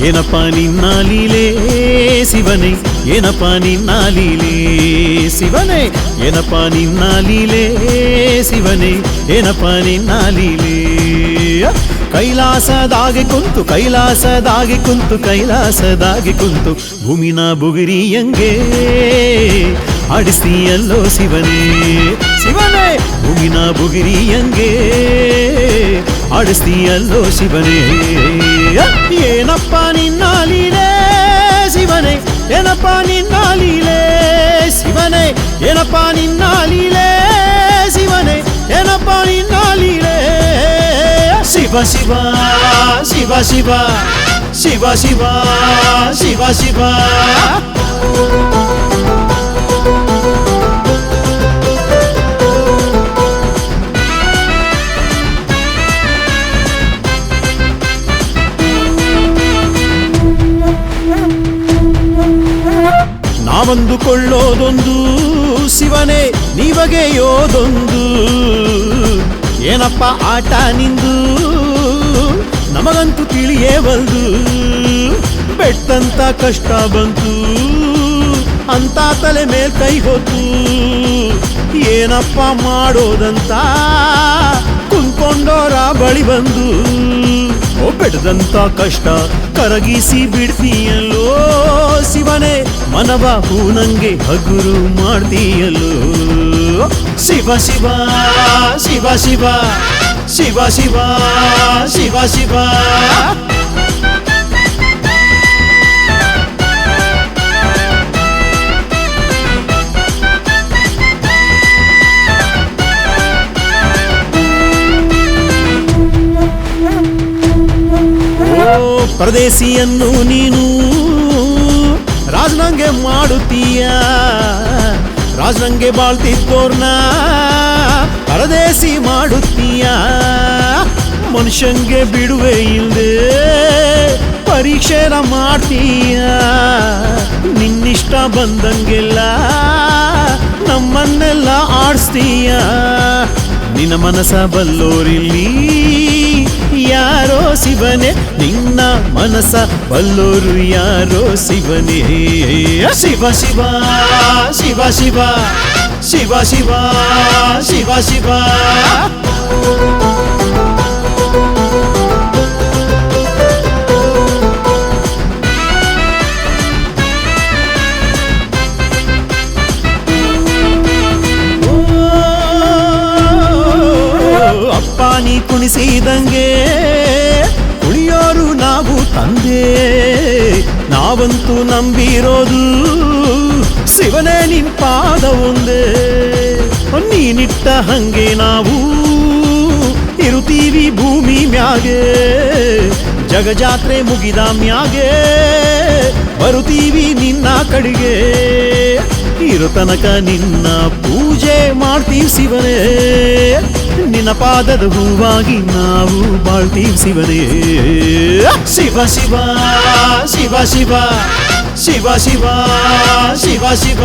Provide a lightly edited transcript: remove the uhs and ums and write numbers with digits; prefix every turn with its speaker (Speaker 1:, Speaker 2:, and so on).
Speaker 1: ಏನಪ್ಪ ನಿನ್ನ ಲೀಲೆ ಶಿವನೇ, ಏನಪ್ಪ ನಿನ್ನ ಲೀಲೆ ಶಿವನೇ, ಏನಪ್ಪ ನಿನ್ನ ಲೀಲೆ ಶಿವನೇ, ಏನಪ್ಪ ನಿನ್ನ ಲೀಲೆ. ಕೈಲಾಸದಾಗೆ ಕುಂತು ಕೈಲಾಸದಾಗೆ ಕುಂತು ಕೈಲಾಸದಾಗೆ ಕುಂತು ಭೂಮಿನ ಬುಗುರಿಯಂಗೆ ಆಡಿಸ್ತೀಯಲ್ಲೋ ಶಿವನೇ, ಶಿವನೇ ಭೂಮಿನ ಬುಗುರಿಯಂಗೆ ಆಡಿಸ್ತೀಯಲ್ಲೋ ಶಿವನೇ. ಏನಪ್ಪ ನಿನ್ನ ಲೀಲೆ ಶಿವನೇ, ಏನಪ್ಪ ನಿನ್ನ ಲೀಲೆ ಶಿವನೇ, ಏನಪ್ಪ ನಿನ್ನ ಲೀಲೆ ಶಿವನೇ, ಏನಪ್ಪ ನಿನ್ನ ಲೀಲೆ. ಶಿವ ಶಿವ ಶಿವ ಶಿವ ಶಿವ ಶಿವ ಶಿವ ಶಿವ. ನಾವಂದುಕೊಳ್ಳೋದೊಂದು ಶಿವನೇ, ನೀವಗೆಯೋದೊಂದು. ಏನಪ್ಪ ಆಟ ನಿಂದು ನಮಗಂತೂ ತಿಳಿಯೇವಲ್ದು. ಬೆಟ್ಟಂತ ಕಷ್ಟ ಬಂತು ಅಂತ ತಲೆ ಮೇಲ್ ಕೈ ಹೊತ್ತು ಏನಪ್ಪ ಮಾಡೋದಂತ ಕುಂತ್ಕೊಂಡೋರ ಬಳಿ ಬಂದು ಬೆಟ್ಟದಂತ ಕಷ್ಟ ಕರಗಿಸಿ ಬಿಡ್ತೀಯಲ್ಲೋ ಶಿವನೇ, ಮನವ ಹೂನಂಗೆ ಹಗುರು ಮಾಡ್ತೀಯಲ್ಲೋ. ಶಿವ ಶಿವ ಶಿವ ಶಿವ ಶಿವ ಶಿವ ಶಿವ ಶಿವ. ಪರದೇಶಿಯನ್ನು ನೀನು ರಾಜನಂಗೆ ಮಾಡುತ್ತೀಯ, ರಾಜನಂಗೆ ಬಾಳ್ತಿದ್ದೋರ್ನ ಪರದೇಶಿ ಮಾಡುತ್ತೀಯ. ಮನುಷ್ಯಂಗೆ ಬಿಡುವೆ ಇಲ್ಲದೆ ಪರೀಕ್ಷೆನ ಮಾಡ್ತೀಯ. ನಿನ್ನಿಷ್ಟ ಬಂದಂಗೆಲ್ಲ ನಮ್ಮನ್ನೆಲ್ಲ ಆಡಿಸ್ತೀಯ. ನಿನ್ನ ಮನಸ ಬಲ್ಲೋರಿಲ್ಲಿ ಯಾರೋ ಶಿವನೇ, ನಿನ್ನ ಮನಸ ಬಲ್ಲೋರು ಯಾರೋ ಶಿವನೇ. ಶಿವ ಶಿವ ಶಿವ ಶಿವ ಶಿವ ಶಿವ ಶಿವ ಶಿವ. ಅಪ್ಪ ನೀ ಕುಣಿಸಿದಂಗೆ ಕುಣಿಯೋರು ನಾವು ತಂದೆ. ನಾವಂತೂ ನಂಬಿರೋದು ಶಿವನೇ ನಿನ್ ಪಾದ ಒಂದೇ. ನೀನಿಟ್ಟ ಹಂಗೆ ನಾವು ಇರುತ್ತೀವಿ ಭೂಮಿ ಮ್ಯಾಗೆ. ಜಗಜಾತ್ರೆ ಮುಗಿದ ಮ್ಯಾಗೆ ಬರುತ್ತೀವಿ ನಿನ್ನ ಕಡೆಗೆ. ಇರೋ ತನಕ ನಿನ್ನ ಪೂಜೆ ಮಾಡ್ತೀವಿ ಶಿವನೇ, ನಿನ್ನ ಪಾದದ ಹೂವಾಗಿ ನಾವು ಬಾಳ್ತೀವಿ ಶಿವನೇ. ಶಿವ ಶಿವ ಶಿವ ಶಿವ ಶಿವ ಶಿವ ಶಿವ ಶಿವ.